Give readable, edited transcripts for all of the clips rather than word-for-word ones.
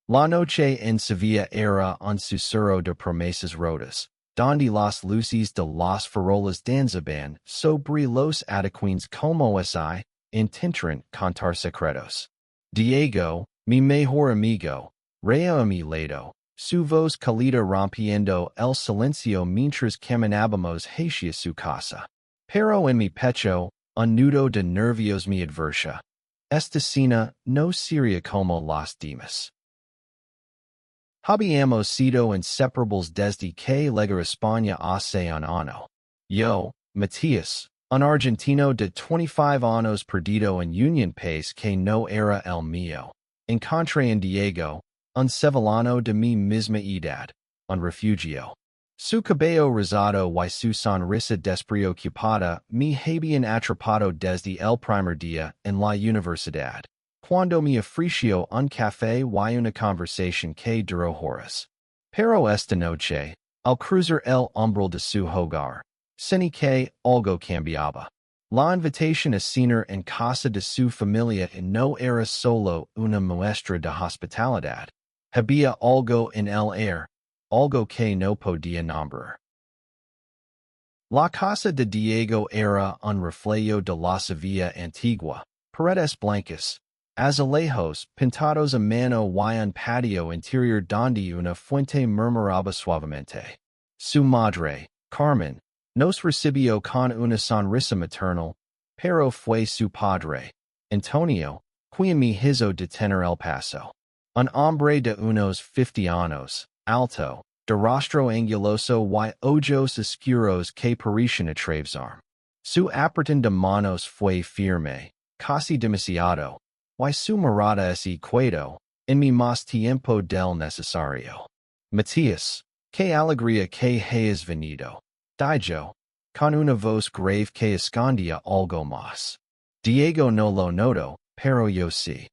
La noche en Sevilla era un susurro de promesas rotas, donde las luces de las farolas danzaban sobre los adoquines como si intentaran contar secretos. Diego, mi mejor amigo, raya a mi lado, su voz cálida rompiendo el silencio mientras caminábamos hacia su casa. Pero en mi pecho, un nudo de nervios me adversa. Esta cena no sería como las demás. Habíamos sido inseparables desde que llegué a España hace un año. Yo, Matías, un argentino de 25 años perdido en un país que no era el mío. Encontré en Diego, un sevillano de mi misma edad, un refugio. Su cabello rosado y su sonrisa despreocupada me habían atrapado desde el primer día en la universidad, cuando me ofreció un café y una conversación que duró horas. Pero esta noche, al cruzar el umbral de su hogar, sentí que algo cambiaba. La invitación a cenar en casa de su familia no era solo una muestra de hospitalidad. Había algo en el aire, algo que no podía nombrar. La casa de Diego era un reflejo de la Sevilla antigua, paredes blancas, azulejos pintados a mano y un patio interior donde una fuente murmuraba suavemente. Su madre, Carmen, nos recibió con una sonrisa maternal, pero fue su padre, Antonio, quien me hizo detener el paso. Un hombre de unos 50 años, alto, de rostro anguloso y ojos oscuros que parecían atravesar. Su apretón de manos fue firme, casi demasiado, y su mirada ese cuedo, en mi más tiempo del necesario. Matías, qué alegría que hayas venido. Dijo, con una voz grave que escondía algo más. Diego no lo notó, pero yo sí.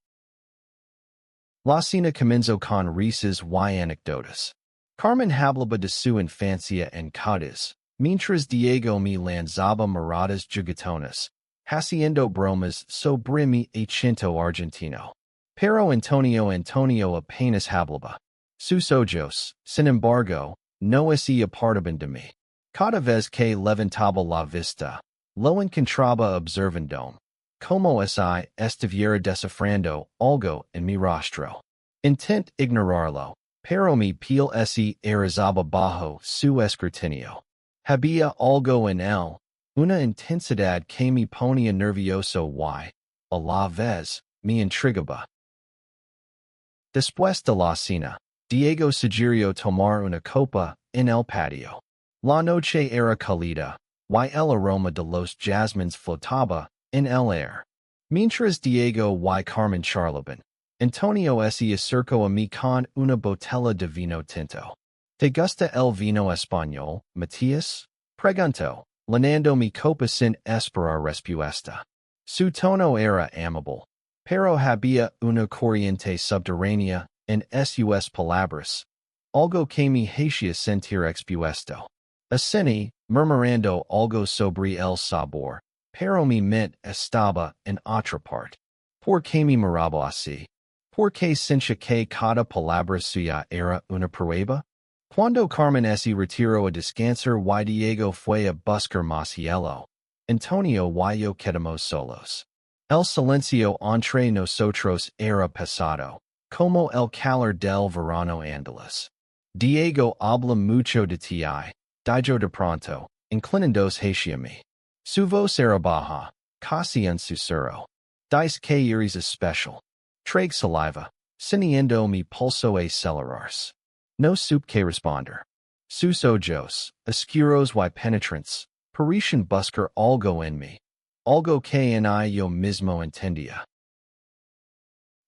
La cena comenzó con risas y anécdotas. Carmen hablaba de su infancia en Cádiz, mientras Diego me lanzaba miradas juguetonas, haciendo bromas sobre mi acento argentino. Pero Antonio apenas hablaba. Sus ojos, sin embargo, no se apartaban de mí. Cada vez que levantaba la vista, lo encontraba observándome, como si estuviera descifrando algo en mi rostro. Intent ignorarlo, pero mi piel se erizaba bajo su escrutinio. Había algo en él, una intensidad que me ponía nervioso y, a la vez, me intrigaba. Después de la cena, Diego sugirió tomar una copa en el patio. La noche era cálida, y el aroma de los jazmines flotaba en el aire. Mientras Diego y Carmen charlaban, Antonio se acercó a mí con una botella de vino tinto. ¿Te gusta el vino español, Matías? Preguntó, llenando mi copa sin esperar respuesta. Su tono era amable, pero había una corriente subterránea en sus palabras, algo que me hacía sentir expuesto. Ascendí, murmurando algo sobre el sabor, pero mi mente estaba en otra parte. ¿Por qué me miraba así? ¿Por qué sentía que cada palabra suya era una prueba? Cuando Carmen se retiró a descansar y Diego fue a buscar más hielo, Antonio y yo quedamos solos. El silencio entre nosotros era pesado, como el calor del verano andaluz. Diego habla mucho de ti, dijo de pronto, inclinándose hacia mí. Su voz era baja, casi un susurro. Dice que eres especial. Trague saliva, sintiendo mi pulso acelerarse. No supe que responder. Sus ojos, oscuros y penetrantes, parecían buscar algo en mí, algo que en yo mismo entendía.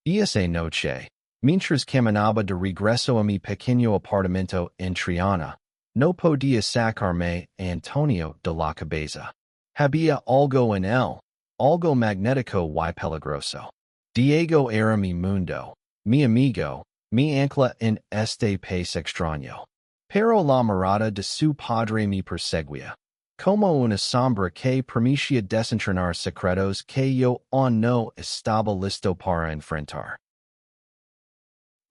Esa noche, mientras caminaba de regreso a mi pequeño apartamento en Triana, no podía sacarme a Antonio de la cabeza. Había algo en él, algo magnético y peligroso. Diego era mi mundo, mi amigo, mi ancla en este país extraño. Pero la mirada de su padre me perseguía, como una sombra que permitía desentrañar secretos que yo aún no estaba listo para enfrentar.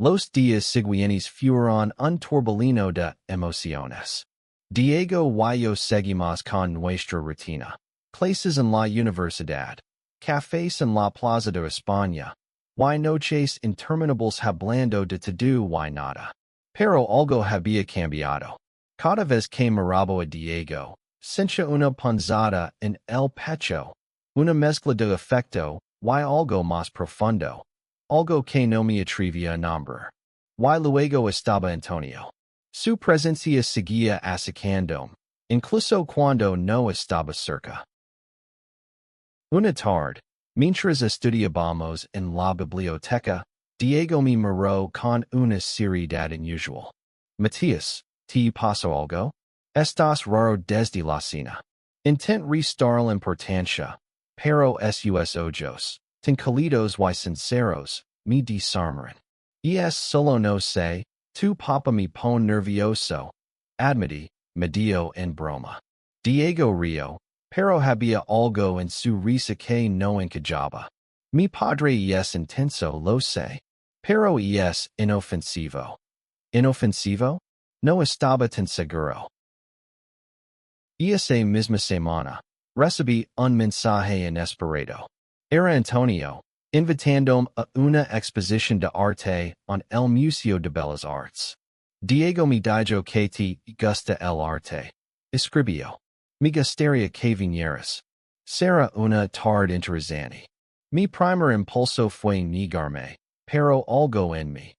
Los días siguientes fueron un torbellino de emociones. Diego y yo seguimos con nuestra rutina. Clases en la universidad. Cafés en la plaza de España. Y noches interminables hablando de todo y nada. Pero algo había cambiado. Cada vez que miraba a Diego, sentía una punzada en el pecho. Una mezcla de afecto y algo más profundo. Algo que no me atrevía a nombrar. Y luego estaba Antonio. Su presencia seguía acercándome, incluso cuando no estaba cerca. Una tarde, mientras estudiábamos en la biblioteca, Diego me miró con una seriedad inusual. Matías, ¿te pasó algo? Estás raro desde la cena. Intent restar la importancia, pero sus ojos, tan cálidos y sinceros, me desarmaron. Y es solo no sé, tu papa me pone nervioso. Admití, me dio en broma. Diego rió, pero había algo en su risa que no encajaba. Mi padre es intenso, lo sé, pero es inofensivo. ¿Inofensivo? No estaba tan seguro. Esa misma semana, recibí un mensaje inesperado. Era Antonio, invitándome a una exposición de arte en el Museo de Bellas Artes. Diego me dijo que te gusta el arte. Escribió. Me gustaría que vinieras. Será una tarde interesante. Mi primer impulso fue negarme, pero algo en mi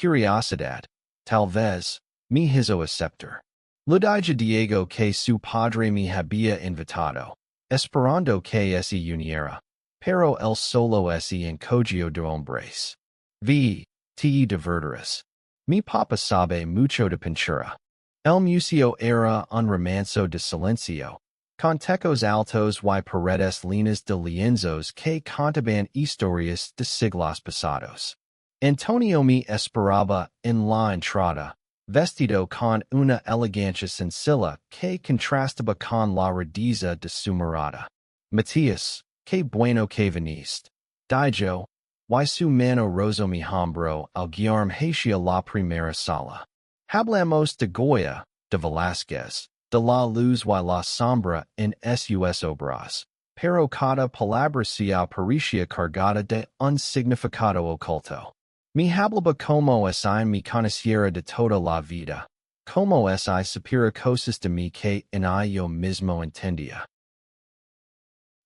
curiosidad, tal vez, me hizo aceptar. Le dije a Diego que su padre me había invitado, esperando que se uniera, pero él solo se encogió de hombres. Te divertirás. Mi papa sabe mucho de pintura. El museo era un remanso de silencio, con tecos altos y paredes llenas de lienzos que contaban historias de siglos pasados. Antonio me esperaba en la entrada, vestido con una elegancia sencilla que contrastaba con la rudeza de su mirada. Matías, qué bueno que viniste. Dijo, y su mano rozó mi hombro al guiarme hacia la primera sala. Hablamos de Goya, de Velázquez, de la luz y la sombra en sus obras, pero cada palabra se parecía cargada de un significado oculto. Me hablaba como si me conociera de toda la vida, como si supiera cosas de mí que yo mismo entendía.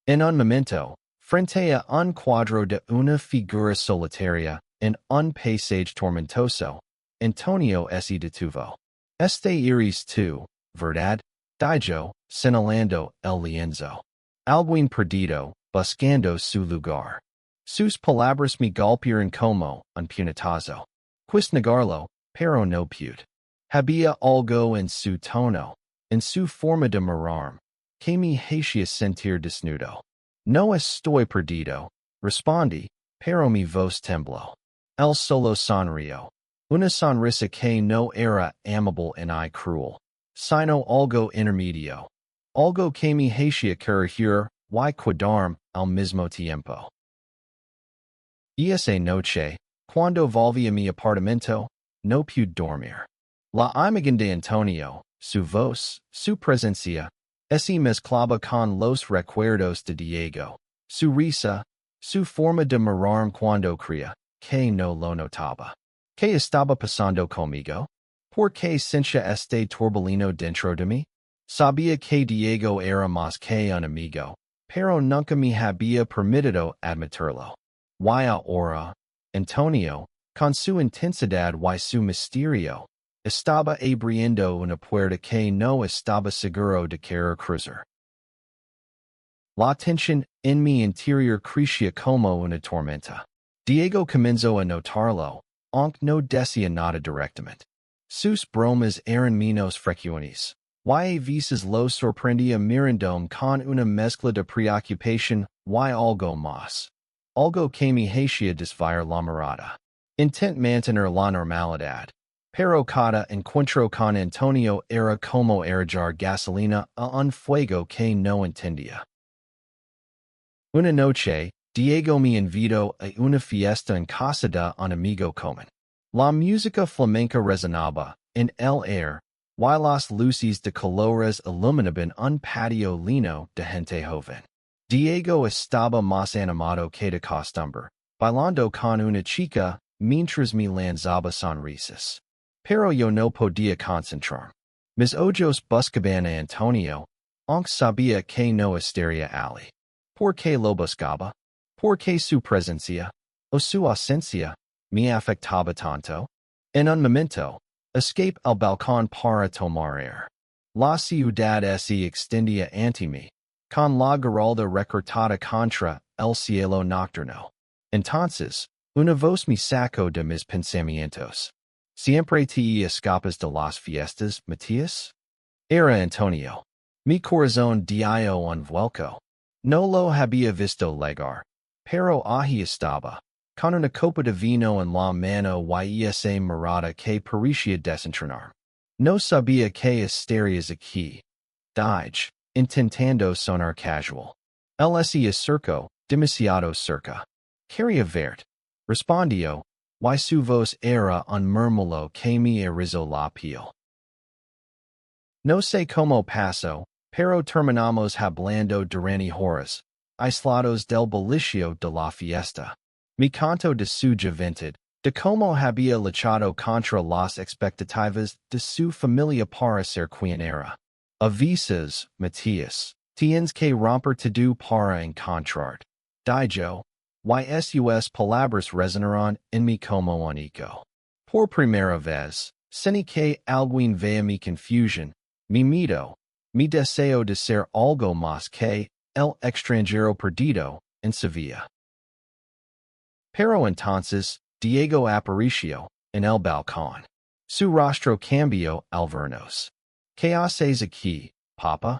En un momento, frente a un cuadro de una figura solitaria, en un paisaje tormentoso, Antonio se detuvo. Eres tú, ¿verdad? Dijo, señalando el lienzo. Alguien perdido, buscando su lugar. Sus palabras me golpearon como un puñetazo. Quis negarlo, pero no pude. Había algo en su tono, en su forma de mirarme, que me hacía sentir desnudo. No estoy perdido, respondí, pero mi voz tembló. Él solo sonrió. Una sonrisa que no era amable ni cruel, sino algo intermedio. Algo que me hacía corregir y cuidarme al mismo tiempo. Esa noche, cuando volví a mi apartamento, no pude dormir. La imagen de Antonio, su voz, su presencia, se mezclaba con los recuerdos de Diego, su risa, su forma de mirarme cuando creía que no lo notaba. ¿Qué estaba pasando conmigo? ¿Por qué sentía este torbellino dentro de mí? Sabía que Diego era más que un amigo, pero nunca me había permitido admitirlo. Y ahora, Antonio, con su intensidad y su misterio, estaba abriendo una puerta que no estaba seguro de querer cruzar. La tensión en mi interior crecía como una tormenta. Diego comenzó a notarlo, aunque no decía nada directamente. Sus bromas eran menos frecuentes, y a veces lo sorprendía mirándome con una mezcla de preocupación y algo más. Algo que me hacía desviar la mirada. Intent mantener la normalidad. Pero cada encuentro con Antonio era como arrojar gasolina a un fuego que no entendía. Una noche, Diego me invitó a una fiesta en casa de un amigo común. La música flamenca resonaba en el aire, y las luces de colores iluminaban un patio lleno de gente joven. Diego estaba más animado que de costumbre, bailando con una chica mientras me lanzaba sonrisas. Pero yo no podía concentrar. Mis ojos buscaban a Antonio, aunque sabía que no estaría allí. ¿Por qué lo buscaba? Porque su presencia, o su ausencia, me afectaba tanto. En un momento, escape al balcón para tomar aire. La ciudad se extendía ante mí, con la giralda recortada contra el cielo nocturno. Entonces, una voz me sacó de mis pensamientos. ¿Siempre te escapas de las fiestas, Matías? Era Antonio. Mi corazón dio un vuelco. No lo había visto llegar, pero allí estaba, con una copa de vino en la mano y esa mirada que parecía desentrañar. No sabía que estarías aquí. Dije, intentando sonar casual. Él se acercó, demasiado cerca. Quería verte. Respondió, y su voz era un murmullo que me erizó la piel. No sé cómo pasó, pero terminamos hablando durante horas, aislados del bullicio de la fiesta. Me contó de su juventud, de cómo había luchado contra las expectativas de su familia para ser quien era. A veces, Matías, tienes que romper todo para encontrarte. Dije, y sus palabras resonaron en mí como un eco. Por primera vez, sentí que alguien veía mi confusión, mi miedo, mi deseo de ser algo más que el extranjero perdido en Sevilla. Pero entonces, Diego apareció en el balcón. Su rostro cambió al vernos. ¿Qué haces aquí, papa?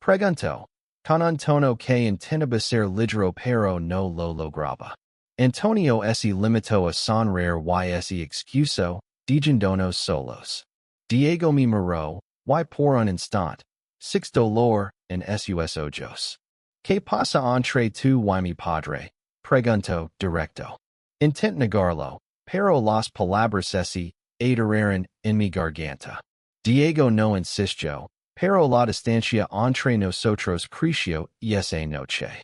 Preguntó, con un tono que intentaba ser ligero pero no lo lograba. Antonio se limitó a sonreír y se excusó, diciéndonos solos. Diego me miró, y por un instante, six dolor en sus ojos. ¿Qué pasa entre tú y mi padre? Preguntó directo. Intent negarlo, pero las palabras se adhirieron en mi garganta. Diego no insistió, pero la distancia entre nosotros creció esa noche.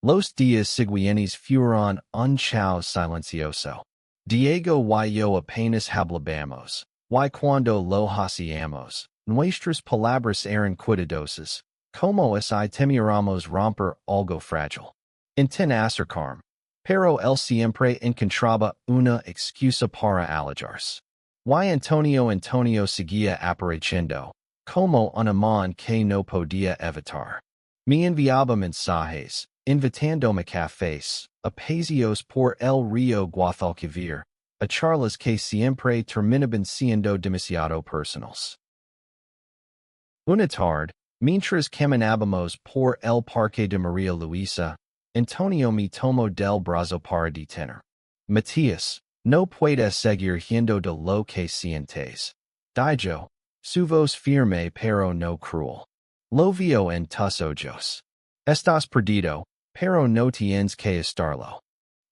Los días siguientes fueron un caos silencioso. Diego y yo apenas hablábamos, y cuando lo hacíamos, nuestras palabras eran cuidadosas, como si temiéramos romper algo frágil. Intenté acercarme, pero él siempre encontraba una excusa para alejarse. Y Antonio seguía apareciendo, como un imán que no podía evitar. Me enviaba mensajes, invitándome a cafés, a paseos por el río Guadalquivir, a charlas que siempre terminaban siendo demasiado personales. Una tarde, mientras caminábamos por el parque de María Luisa, Antonio me tomó del brazo para detener. Matías, no puedes seguir riendo de lo que sientes. Dije, su voz firme pero no cruel. Lo vio en tus ojos. Estás perdido, pero no tienes que estarlo.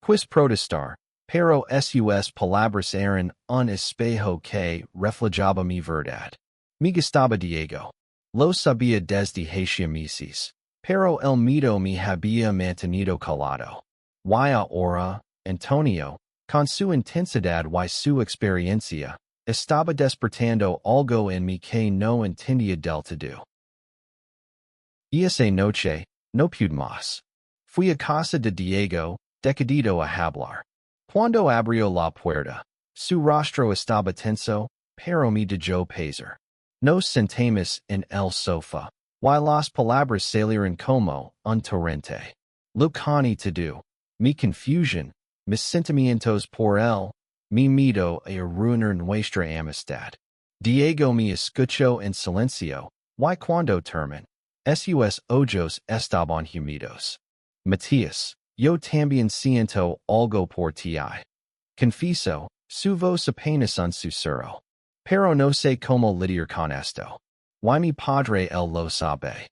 Quis protestar, pero sus palabras eran un espejo que reflejaba mi verdad. Me gustaba Diego. Lo sabía desde hace meses, pero el miedo me había mantenido calado. Y ahora, Antonio, con su intensidad y su experiencia, estaba despertando algo en mí que no entendía del todo. Y esa noche, no pude más. Fui a casa de Diego, decidido a hablar. Cuando abrió la puerta, su rostro estaba tenso, pero me dejó pasar. Nos sentamos en el sofá, y las palabras salieron como un torrente. Lo que todo, mi confusión, mis sentimientos por él, mi miedo a arruinar nuestra amistad. Diego me escuchó en silencio, y cuando terminé, sus ojos estaban húmedos. Matías, yo también siento algo por ti. Confieso, su voz apenas un susurro. Pero no sé cómo lidiar con esto. Y mi padre él lo sabe.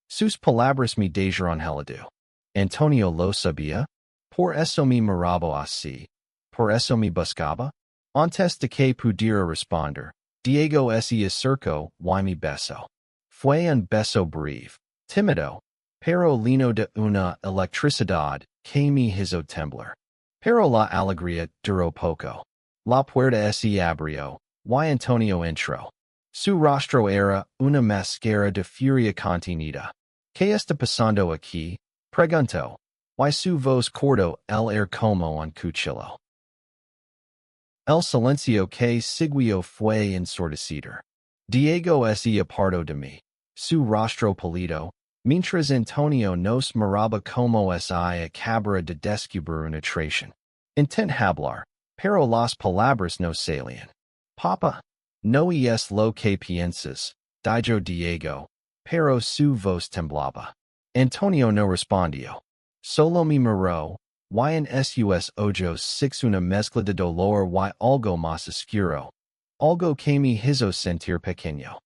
Sus palabras me dejaron helado. Antonio lo sabía. Por eso me miraba así. por eso me buscaba? Antes de que pudiera responder, Diego se acercó y me besó. Fue un beso breve, tímido, pero lleno de una electricidad que me hizo temblar. Pero la alegría duró poco. La puerta se abrió, y Antonio entró. Su rostro era una máscara de furia contenida. ¿Qué está pasando aquí? Preguntó. Y su voz cortó el air como un cuchillo. El silencio que siguió fue ensordecedor. Diego se apartó de mí. Su rostro pálido, mientras Antonio nos miraba como si acabara de descubrir una traición. Intent hablar, pero las palabras no salían. Papa, no es lo que piensas, dijo Diego, pero su voz temblaba. Antonio no respondió. Solo me miró, y en sus ojos six una mezcla de dolor y algo más oscuro. Algo que me hizo sentir pequeño.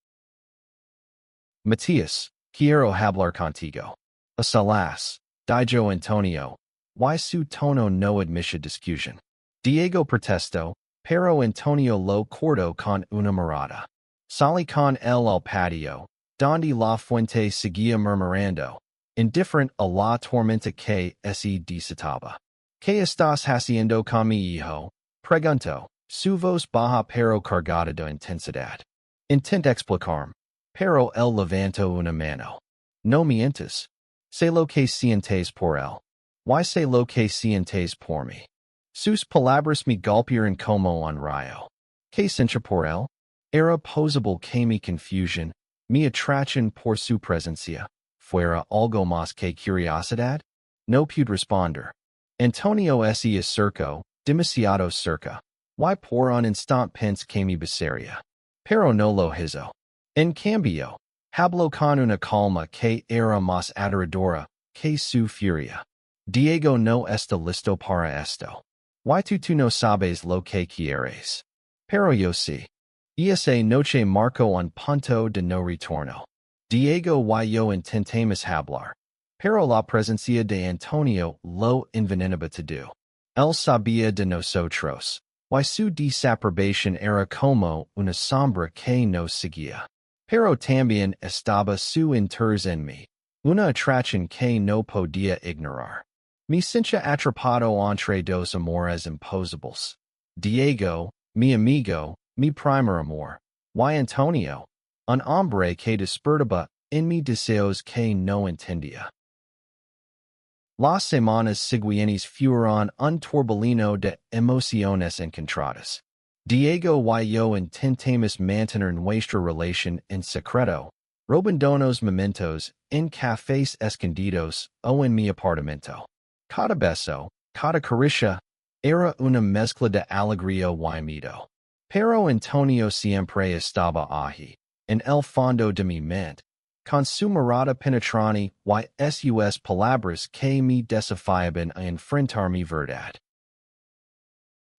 Matías, quiero hablar contigo. A salas, dijo Antonio, y su tono no admite discusión. Diego protestó, pero Antonio lo cortó con una mirada. Salí con él al patio, donde la fuente seguía murmurando, indiferente a la tormenta que se desataba. ¿Qué estás haciendo con mi hijo? Preguntó, su voz baja pero cargada de intensidad. Intent explicarme, pero él levantó una mano. No mientas. Sé lo que sientes por él. Y sé lo que sientes por mí. Sus palabras me golpearon como un rayo. ¿Qué sentía por él? Era posible que mi confusión, mi atracción por su presencia, fuera algo más que curiosidad? No pude responder. Antonio se acercó, demasiado cerca, y por un instante pensé que me besaría. Pero no lo hizo. En cambio, habló con una calma que era más aterradora que su furia. Diego no está listo para esto. Y tú no sabes lo que quieres. Pero yo sí. Esa noche marcó un punto de no retorno. Diego y yo intentamos hablar, pero la presencia de Antonio lo envenenaba todo. Él sabía de nosotros, y su desaprobación era como una sombra que nos seguía. Pero también estaba su interés en mí, una atracción que no podía ignorar. Me sentía atrapado entre dos amores imposibles. Diego, mi amigo, mi primer amor, y Antonio, un hombre que despertaba en mí deseos que no entendía. Las semanas siguientes fueron un torbellino de emociones encontradas. Diego y yo intentamos mantener nuestra relación en secreto, robándonos momentos en cafés escondidos o en mi apartamento. Cada beso, cada caricia, era una mezcla de alegría y miedo. Pero Antonio siempre estaba allí, en el fondo de mi mente, con su mirada penetrante y sus palabras que me desafiaban a enfrentar mi verdad.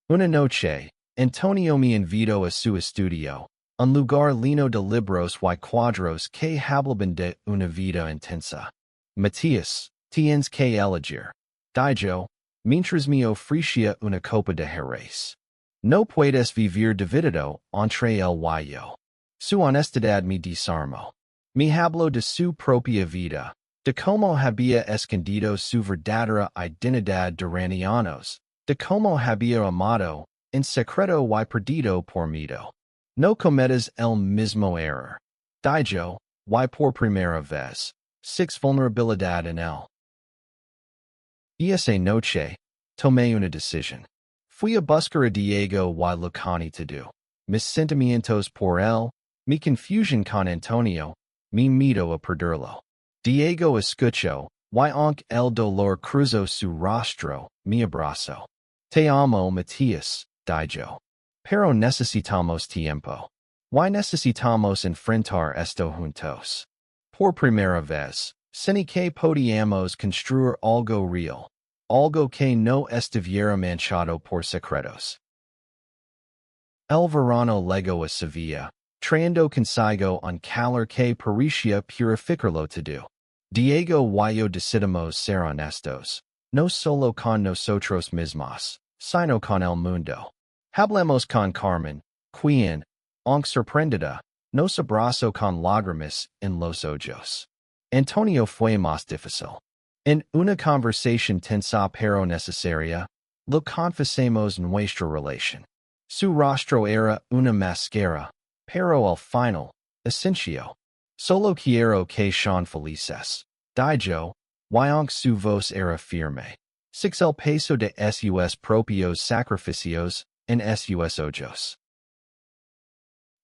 Una noche, Antonio me invitó a su estudio, un lugar lleno de libros y cuadros que hablaban de una vida intensa. Matías, tienes que elegir, dijo, mientras me ofrecía una copa de Jerez. No puedes vivir dividido entre él y yo. Su honestidad me desarmó. Me habló de su propia vida, de cómo había escondido su verdadera identidad durante años, de cómo había amado, en secreto y perdido por miedo. No cometas el mismo error, dijo, y por primera vez, six vulnerabilidad en él. Esa noche, tomé una decisión. Fui a buscar a Diego y lo conocido. Mis sentimientos por él, mi confusión con Antonio, mi miedo a perderlo. Diego escuchó, y aunque el dolor cruzó su rostro, me abrazó. Te amo, Matías, dijo. Pero necesitamos tiempo. Y necesitamos enfrentar esto juntos. Por primera vez, sentí que podíamos construir algo real, algo que no estuviera manchado por secretos. El verano llegó a Sevilla, trayendo consigo un calor que parecía purificarlo todo. Diego y yo decidimos ser honestos, no solo con nosotros mismos, sino con el mundo. Hablemos con Carmen, quien, aunque sorprendida, nos abrazó con lágrimas en los ojos. Antonio fue más difícil. En una conversación tensa pero necesaria, lo confesemos nuestra relación. Su rostro era una máscara, pero al final, esencio. Solo quiero que sean felices. Dijo, y aunque su voz era firme. Six el peso de sus propios sacrificios en sus ojos.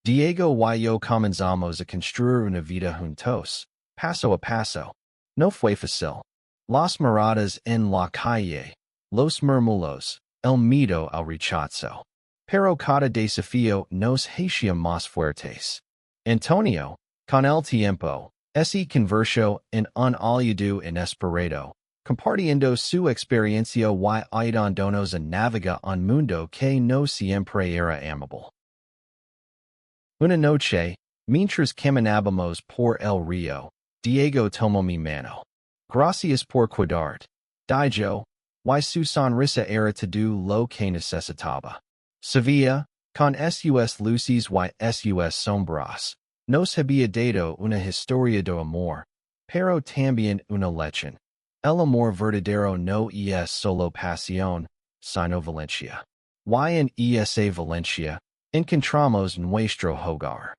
Diego y yo comenzamos a construir una vida juntos, paso a paso. No fue fácil. Las miradas en la calle, los murmullos, el miedo al rechazo. Pero cada desafío nos hacía más fuertes. Antonio, con el tiempo, se convirtió en un aliado inesperado, compartiendo su experiencia y ayudándonos a navegar un mundo que no siempre era amable. Una noche, mientras caminábamos por el río, Diego tomó mi mano. Gracias por cuidarte. Dijo, y su sonrisa era todo lo que necesitaba. Sabía, con sus luces y sus sombras, nos había dado una historia de amor, pero también una lección. El amor verdadero no es solo pasión, sino violencia. Y en esa violencia, encontramos nuestro hogar.